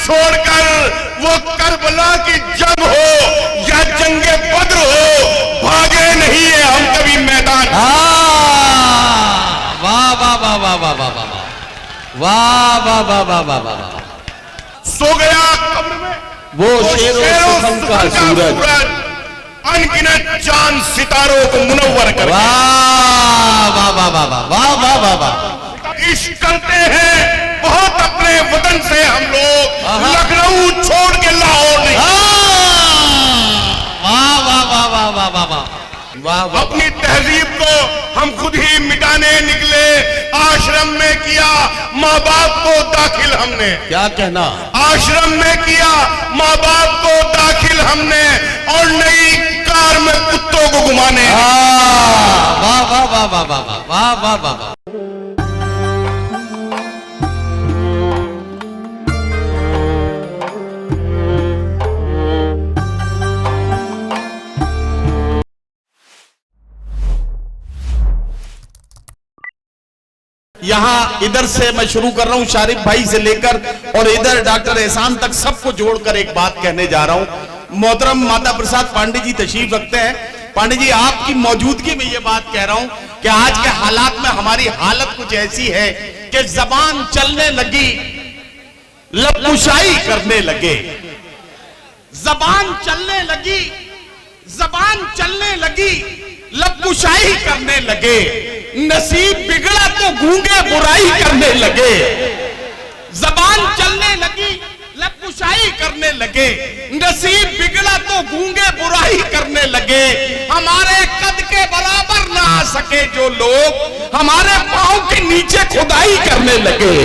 छोड़कर वो करबला की जंग हो या जंगे बद्र हो, भागे नहीं है हम कभी मैदान। वाह वाह वाह वाह वाह वाह वाह वाह वाह वाह वाह वाह वाह। सो गया कब्र में वो शेरों सुखन का सूरज, अनगिनत चांद सितारों को मुनव्वर कर। वाह वाह वाह वाह वाह वाह वाह वाह। इश्क करते हैं बहुत अपने वतन से हम लोग, लखनऊ छोड़ के लाहौर नहीं। वाह वाह वाह वाह वाह वाह वाह। अपनी तहजीब को हम खुद ही मिटाने निकले, आश्रम में किया माँ बाप को दाखिल हमने। क्या कहना? आश्रम में किया माँ बाप को दाखिल हमने, और नई कार में कुत्तों को घुमाने। वाह वाह वाह वाह वाह वाह वाह वाह वाह। यहां इधर से मैं शुरू कर रहा हूं, शारिफ भाई से लेकर और इधर डॉक्टर एहसान तक सबको जोड़कर एक बात कहने जा रहा हूं। मोहतरम माता प्रसाद पांडे जी तशरीफ रखते हैं। पांडे जी, आपकी मौजूदगी में ये बात कह रहा हूं कि आज के हालात में हमारी हालत कुछ ऐसी है कि जबान चलने लगी, लबकुशाई करने लगे। जबान चलने लगी, जबान चलने लगी, लबकुशाई करने लगे। नसीब बिगड़ा तो गूंगे बुराई करने लगे। जबान चलने लगी, लबकुशाई करने लगे। नसीब बिगड़ा तो गूंगे बुराई करने लगे। हमारे कद के बराबर ना आ सके जो लोग, हमारे पांव के नीचे खुदाई करने लगे।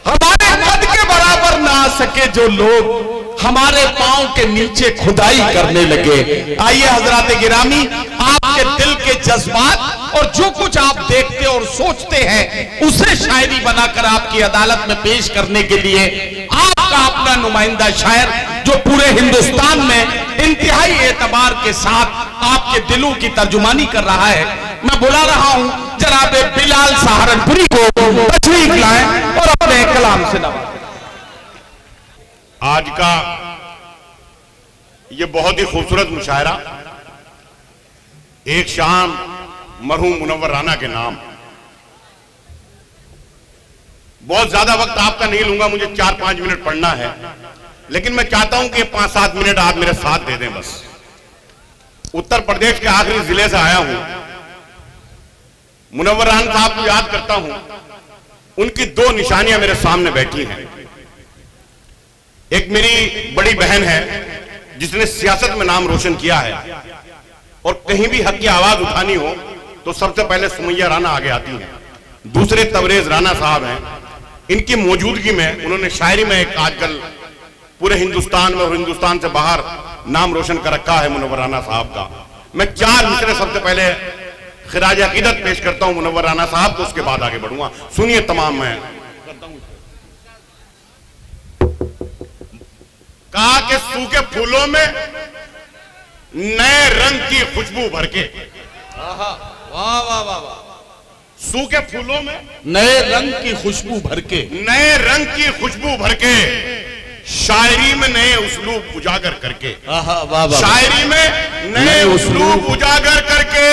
हमारे कद के बराबर ना आ सके जो लोग, हमारे पांव के नीचे खुदाई करने लगे। आइए हजरात गिरामी, आपके दिल के जज्बात और जो कुछ आप देखते और सोचते हैं उसे शायरी बनाकर आपकी अदालत में पेश करने के लिए आपका अपना नुमाइंदा शायर, जो पूरे हिंदुस्तान में इंतहाई एतबार के साथ आपके दिलों की तर्जुमानी कर रहा है, मैं बुला रहा हूं जनाब बिलाल सहारनपुरी को तशरीफ लाएं और अपने कलाम से नवाजें। आज का ये बहुत ही खूबसूरत मुशायरा एक शाम मरहूम मुनव्वर राना के नाम। बहुत ज्यादा वक्त आपका नहीं लूंगा, मुझे 4-5 मिनट पढ़ना है, लेकिन मैं चाहता हूं कि 5-7 मिनट आप मेरे साथ दे दें बस। उत्तर प्रदेश के आखिरी जिले से आया हूं, मुनव्वर राना साहब को याद करता हूं। उनकी 2 निशानियां मेरे सामने बैठी हैं। एक मेरी बड़ी बहन है जिसने सियासत में नाम रोशन किया है, और कहीं भी हक की आवाज उठानी हो तो सबसे पहले सुमैया राना आगे आती हैं। दूसरे तबरेज राना साहब हैं। इनकी मौजूदगी में उन्होंने शायरी में एक आजकल पूरे हिंदुस्तान में और हिंदुस्तान से बाहर नाम रोशन कर रखा है मुनव्वर राना साहब का। मैं 4 मिसरे सबसे पहले खिराज अकीदत पेश करता हूं मुनव्वर राना साहब को, उसके बाद आगे बढ़ूंगा। सुनिए तमाम। मैं कहा कि सूखे फूलों में नए रंग की खुशबू भर के। वाह वाह वाह वाह। सूखे फूलों में नए रंग की खुशबू भर के, नए रंग की खुशबू भर के, शायरी में नए उस्लूब उजागर करके। शायरी में नए उस्लूब उजागर करके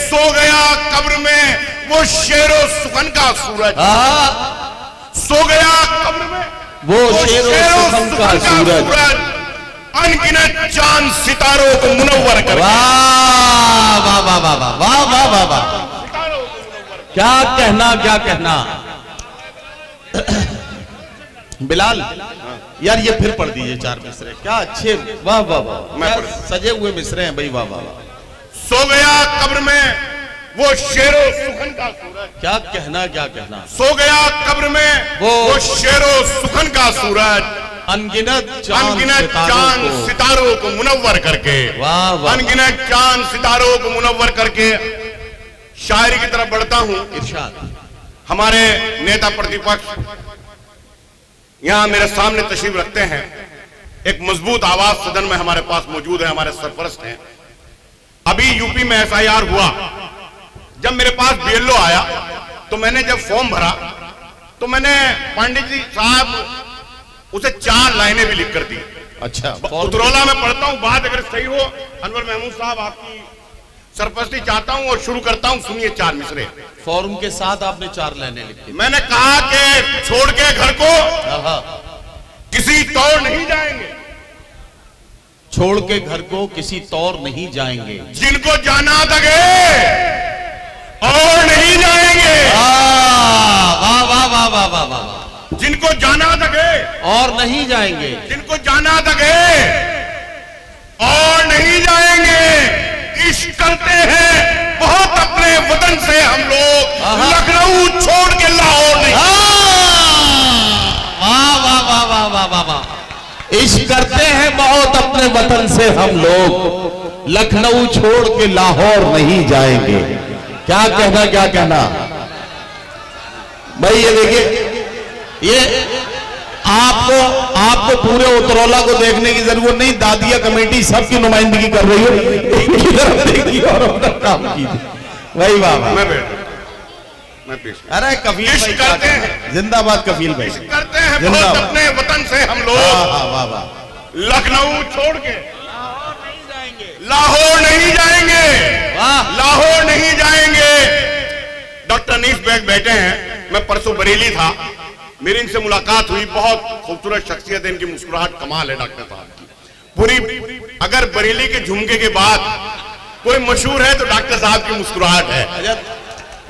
सो गया कब्र में वो शेरो सुखन का सूरज। सो गया कब्र में वो शेरो सुखन का सूरज, अनगिनत चांद सितारों को मुनव्वर कर। वाह वाह वाह वाह वाह वाह वाह वाह। क्या कहना, क्या कहना। बिलाल यार ये फिर पढ़ दीजिए 4 मिसरे। क्या अच्छे, वाह वाह वाह, मैं सजे हुए मिसरे हैं भाई, वाह वाह वाह। सो गया कब्र में वो शेरो सुखन का सूरज। क्या कहना, क्या कहना। सो गया कब्र में वो शेरो सुखन का सूरज, अनगिनत चांद सितारों को मुनव्वर करके। वाह वाह। अनगिनत चांद सितारों को मुनव्वर करके शायरी की तरफ बढ़ता हूं। इरशाद। हमारे नेता प्रतिपक्ष यहां मेरे सामने तशरीफ रखते हैं। एक मजबूत आवाज सदन में हमारे पास मौजूद है, हमारे सरपरस्त हैं। अभी यूपी में SIR हुआ, जब मेरे पास BLO आया तो मैंने जब फॉर्म भरा तो मैंने पंडित जी साहब उसे 4 लाइनें भी लिख कर दी। अच्छा, उतरौला में पढ़ता हूं, बात अगर सही हो अनवर महमूद साहब आपकी सरपरस्ती चाहता हूं और शुरू करता हूं। सुनिए 4 मिसरे। फॉर्म के साथ आपने 4 लाइनें लिखी। मैंने कहा कि छोड़ के घर को किसी तौर नहीं जाएंगे, छोड़ के घर को किसी तौर नहीं जाएंगे, जिनको जाना दगे और नहीं जाएंगे। वाह वाह वाह वाह वाह वाह। जिनको जाना दगे और नहीं जाएंगे, जिनको जाना दगे और नहीं जाएंगे। इश्क करते हैं बहुत अपने वतन से हम लोग, लखनऊ छोड़ के लाहौर नहीं। वाह वाह वाह वाह वाह वाह वाह। इश्क करते हैं बहुत अपने वतन से हम लोग, लखनऊ छोड़ के लाहौर नहीं जाएंगे। क्या कहना, क्या कहना भाई। ये देखिए, ये आपको पूरे उतरौला को देखने की जरूरत नहीं, दादिया कमेटी सबकी नुमाइंदगी कर रही है। इनकी तरफ देखिए और अपना काम कीजिए। वही बाबा, मैं पेश। अरे कफील भाई करते हैं, जिंदाबाद कफील भाई। करते हैं बहुत अपने वतन से हम लोग, वाह वाह। लखनऊ छोड़ के लाहौर नहीं जाएंगे, लाहौर नहीं जाएंगे। डॉक्टर अनीस बेग बैठे हैं, मैं परसों बरेली था, मेरी इनसे मुलाकात हुई। बहुत खूबसूरत शख्सियत है, इनकी मुस्कुराहट कमाल है डॉक्टर साहब की पूरी। अगर बरेली के झुमके के बाद कोई मशहूर है तो डॉक्टर साहब की मुस्कुराहट है।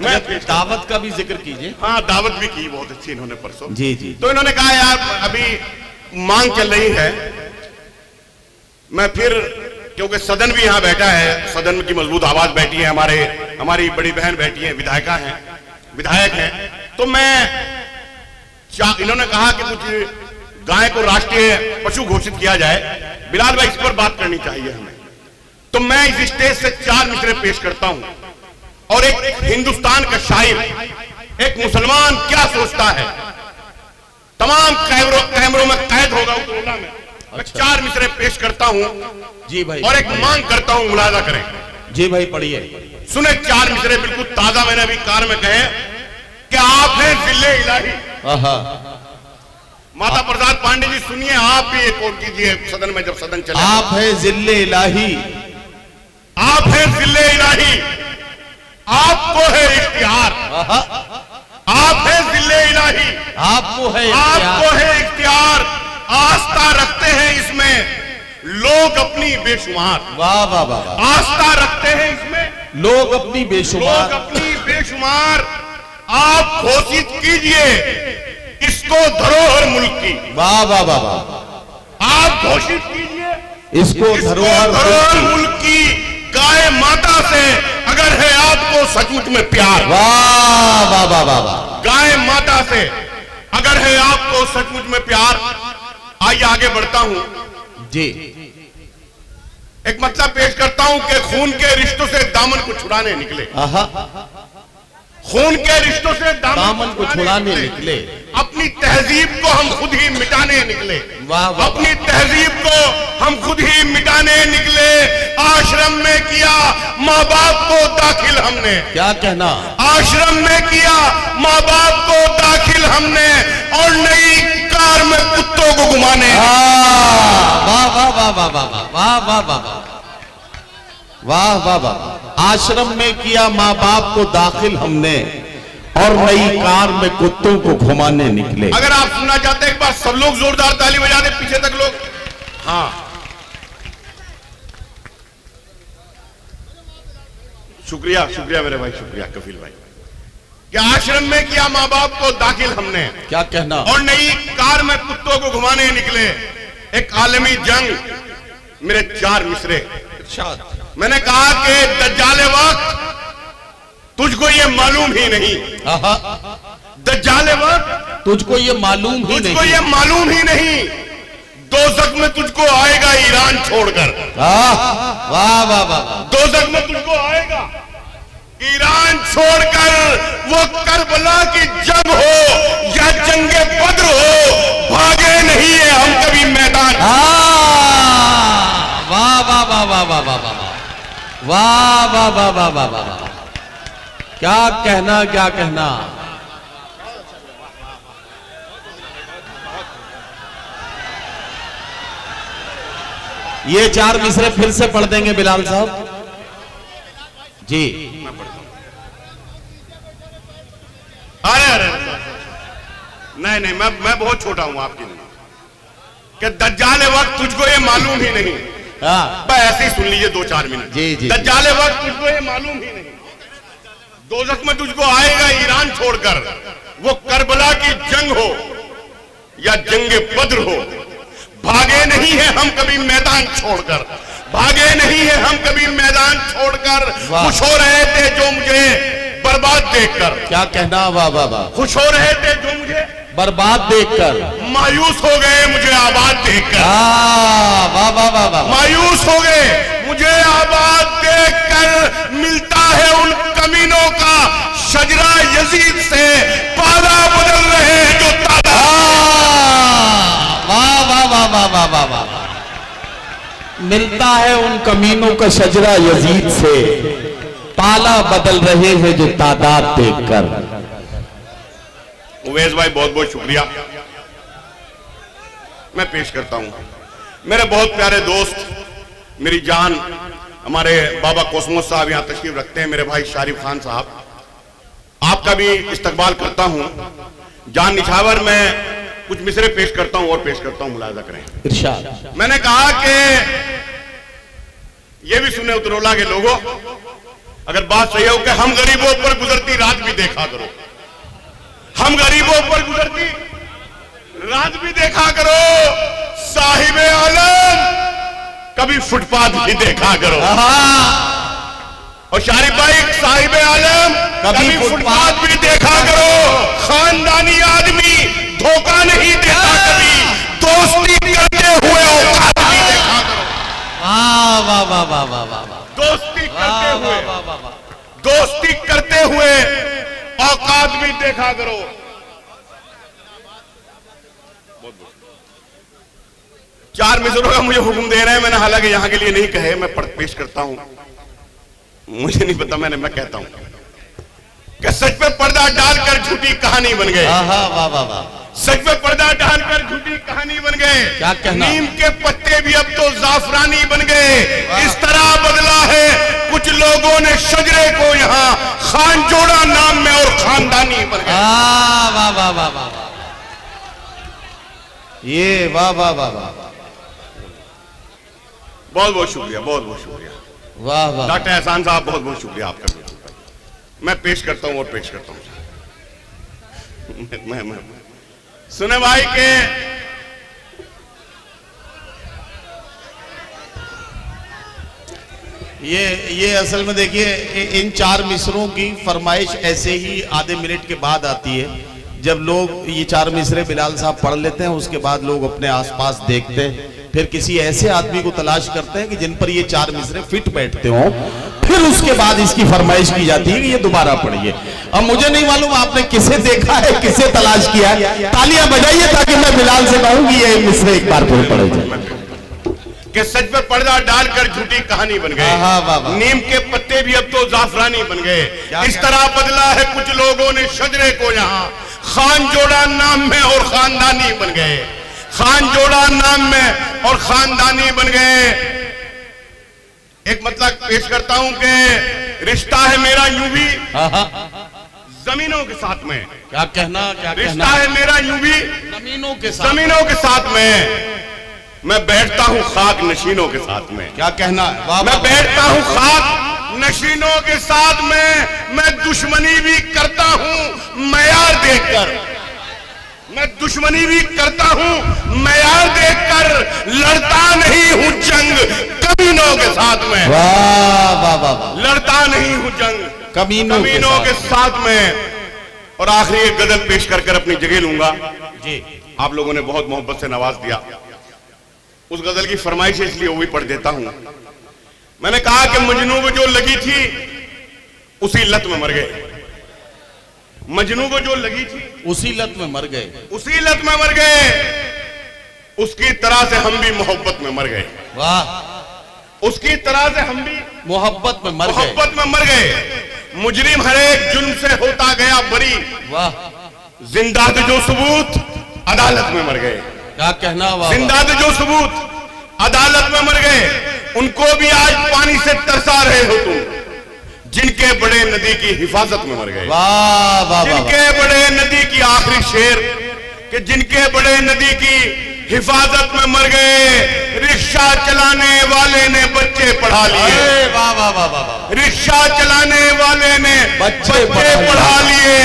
मैं दावत का भी जिक्र कीजिए। हाँ, दावत भी की बहुत अच्छी इन्होंने परसों। जी जी। तो इन्होंने कहा यार अभी मांग चल रही है, मैं फिर, क्योंकि सदन भी यहाँ बैठा है, सदन की मजबूत आवाज बैठी है, हमारी बड़ी बहन बैठी है, विधायक हैं, तो इन्होंने कहा कि कुछ गाय को राष्ट्रीय पशु घोषित किया जाए। बिलाल भाई, इस पर बात करनी चाहिए हमें। तो मैं इस स्टेज से 4 मिसरे पेश करता हूं, और एक हिंदुस्तान का शायर, एक मुसलमान क्या सोचता है, तमाम कैमरों में कैद होगा उतरौला में। मैं 4 मिसरे पेश करता हूं जी भाई, और एक मांग करता हूं, मुलाजा करें। जी भाई, पढ़िए। सुने 4 मिसरे बिल्कुल ताजा, मैंने अभी कार में कहे कि आप हैं जिले इलाही। माता प्रसाद पांडे जी सुनिए, आप भी एक कोट कीजिए सदन में जब सदन चले। आप है जिले इलाही, आप है जिले इलाही, आपको है इख्तियार। आप है जिले इलाही, आपको है इख्तियार। आस्था रखते हैं इसमें लोग अपनी बेशुमार। वाह वाह वाह। आस्था रखते हैं इसमें लोग अपनी बेशुमार। आप घोषित कीजिए इसको धरोहर मुल्क की। वाह वाह वाह वाह। आप घोषित कीजिए इसको धरोहर मुल्क की। गाय माता से अगर है आपको सचमुच में प्यार। वाह वाह वाह वाह। गाय माता से अगर है आपको सचमुच में प्यार। आइए आगे बढ़ता हूं जी। एक मतलब पेश करता हूं कि खून के रिश्तों से दामन को छुड़ाने निकले। खून के रिश्तों से दामन को छुड़ाने निकले। अपनी तहजीब को हम खुद ही मिटाने निकले। अपनी तहजीब को हम खुद ही मिटाने निकले। आश्रम में किया माँ बाप को दाखिल हमने। क्या कहना? आश्रम में किया माँ बाप को दाखिल हमने, और नई कार में कुत्तों को घुमाने। वाह वाह वाह वाह वाह वाह वाह वाह वाह वाह वाह। आश्रम में किया माँ बाप को दाखिल हमने, और नई कार में कुत्तों को घुमाने निकले। अगर आप सुनना चाहते हैं एक बार सब लोग जोरदार ताली बजा दे, पीछे तक लोग। हाँ, शुक्रिया शुक्रिया मेरे भाई, शुक्रिया कफील भाई। कि आश्रम में किया माँ बाप को दाखिल हमने। क्या कहना? और नई कार में कुत्तों को घुमाने निकले। एक आलमी जंग, मेरे 4 मिसरे। मैंने कहा कि दज्जाले वक्त तुझको ये मालूम ही नहीं। दज्जाले वक्त तुझको ये मालूम ही नहीं। दोज़ख में तुझको आएगा ईरान छोड़कर। वाह वाह वाह। दोज़ख में तुझको आएगा ईरान छोड़कर। वो करबला की जंग हो या जंगे बद्र हो, भागे नहीं है हम कभी मैदान। वाह वाह वाह वाह वाह वाह वाह वाह वाह वाह वाह वाह वाह। क्या कहना, क्या कहना। ये 4 मिसरे फिर से पढ़ देंगे बिलाल साहब जी। मैं पढ़ता हूं। अरे नहीं नहीं, मैं बहुत छोटा हूं आपके लिए। कि दज्जाले वक्त तुझको ये मालूम ही नहीं। हाँ बस ऐसे ही सुन लीजिए 2-4 मिनट। जी जी। दज्जाले वक्त तुझको ये मालूम ही नहीं। दोज़ख में तुझको आएगा ईरान छोड़कर, वो करबला की जंग हो या जंगे बद्र हो, भागे नहीं है हम कभी मैदान छोड़कर, भागे नहीं है हम कभी मैदान छोड़कर। खुश हो रहे थे जो मुझे बर्बाद देखकर। क्या कहना, वाह वाह वाह। खुश हो रहे थे जो मुझे बर्बाद देखकर, मायूस हो गए मुझे आबाद देखकर। वाह वाह वाह वाह। मायूस हो गए मुझे आबाद देखकर। मिलता है उन कमीनों का शजरा यजीद से, पाला बदल रहे हैं जो तादाद। वाह वाह वाह वाह वाह वाह वाह। मिलता है उन कमीनों का शजरा यजीद से, पाला बदल रहे हैं जो तादाद देखकर। उवैस भाई बहुत बहुत शुक्रिया। मैं पेश करता हूं मेरे बहुत प्यारे दोस्त, मेरी जान, हमारे बाबा कोसमोस साहब यहां तशरीफ रखते हैं, मेरे भाई शारिफ खान साहब, आपका भी इस्तकबाल करता हूं। जान निछावर में कुछ मिसरे पेश करता हूं और पेश करता हूं, मुलाजा करें। इरशाद। मैंने कहा कि ये भी सुने उतरौला के लोगों, अगर बात सही हो कि हम गरीबों पर गुजरती रात भी देखा करो, हम गरीबों पर गुजरती रात भी देखा करो, साहिबे आलम कभी फुटपाथ भी देखा करो। और शारिफ भाई, साहिबे आलम कभी फुटपाथ भी देखा करो। खानदानी आदमी धोखा नहीं देता कभी, दोस्ती करते हुए औकात भी देखा करो। वाह वाह वाह वाह वाह वाह। दोस्ती करते हुए, दोस्ती करते हुए औकात भी देखा करो। 4 मिसरों का मुझे हुक्म दे रहे हैं, मैंने हालांकि यहां के लिए नहीं कहे, मैं पढ़ पेश करता हूं। मुझे नहीं पता, मैं कहता हूं कि सच पे पर्दा डालकर झूठी कहानी बन गए। वाह वाह वाह। सच पे पर्दा डालकर झूठी कहानी बन गए। क्या कहना? नीम के पत्ते भी अब तो जाफरानी बन गए। इस तरह बदला है कुछ लोगों ने शजरे को यहाँ, खान जोड़ा नाम में और खानदानी बन गए। वाह वाह वाह वाह। ये वाह वाह वाह वाह। बहुत बहुत शुक्रिया, बहुत बहुत शुक्रिया। वाह वाह। डॉक्टर एहसान साहब, बहुत बहुत शुक्रिया आपका। मैं पेश करता हूं और पेश करता हूं। मैं सुने भाई के ये असल में देखिए, इन 4 मिसरों की फरमाइश ऐसे ही आधे मिनट के बाद आती है। जब लोग ये 4 मिसरे बिलाल साहब पढ़ लेते हैं, उसके बाद लोग अपने आसपास देखते हैं, फिर किसी ऐसे आदमी को तलाश करते हैं कि जिन पर ये 4 मिसरे फिट बैठते हों, फिर उसके बाद इसकी फरमाइश की जाती है कि ये दोबारा पढ़िए। अब मुझे नहीं मालूम आपने किसे देखा है, किसे तलाश किया है। तालियां बजाइए ताकि मैं बिलाल से कहूं कि ये मिसरे एक बार फिर पढ़े जाए। कि सच पे पर्दा डालकर झूठी कहानी बन गए। नीम के पत्ते भी अब तो जाफरानी बन गए। इस तरह बदला है कुछ लोगों ने शजरे को यहाँ, खान जोड़ा नाम में और खानदानी बन गए। खान जोड़ा नाम में और खानदानी बन गए। एक मतलब पेश करता हूं कि रिश्ता है मेरा यूं भी जमीनों के साथ में। क्या कहना, क्या रिश्ता है मेरा यूं भी जमीनों के साथ, जमीनों के साथ में। मैं बैठता हूं खाक नशीनों के साथ में। क्या कहना, मैं बैठता हूं खाक नशीनों के साथ में। मैं दुश्मनी भी करता हूं मयार देखकर, मैं दुश्मनी भी करता हूं मयार देखकर। लड़ता नहीं हूं जंग कमीनों के साथ में। वाह वाह वाह। लड़ता नहीं हूं जंग कमीनों के साथ में। और आखिरी एक गजल पेश कर अपनी जगह लूंगा जी। आप लोगों ने बहुत मोहब्बत से नवाज दिया, उस गजल की फरमाइश है इसलिए वो भी पढ़ देता हूं। मैंने कहा कि मजनू को जो लगी थी उसी लत में मर गए। मजनू को जो लगी थी उसी लत में मर गए, उसी लत में मर गए। उसकी तरह से हम भी मोहब्बत में मर गए। वाह। उसकी तरह से हम भी मोहब्बत में मर गए, मोहब्बत में मर गए। मुजरिम हर एक जुर्म से होता गया बरी। वाह। जिंदा थे जो सबूत अदालत में मर गए। क्या कहना, वाह। जिंदा थे जो सबूत अदालत में मर गए, उनको भी आज पानी से तरसा रहे हो तुम। जिनके बड़े नदी की हिफाजत में मर गए, वाह वाह, जिनके बड़े नदी की आखिरी शेर कि जिनके बड़े नदी की हिफाजत में मर गए। रिक्शा चलाने वाले ने बच्चे पढ़ा लिए, वाह वाह वाह वाह, रिक्शा चलाने वाले ने बच्चे पढ़ा लिए,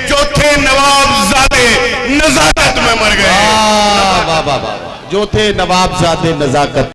जो थे नवाबजादे नजाकत में मर गए। वाह वाह वाह, जो थे नवाबजादे नजाकत।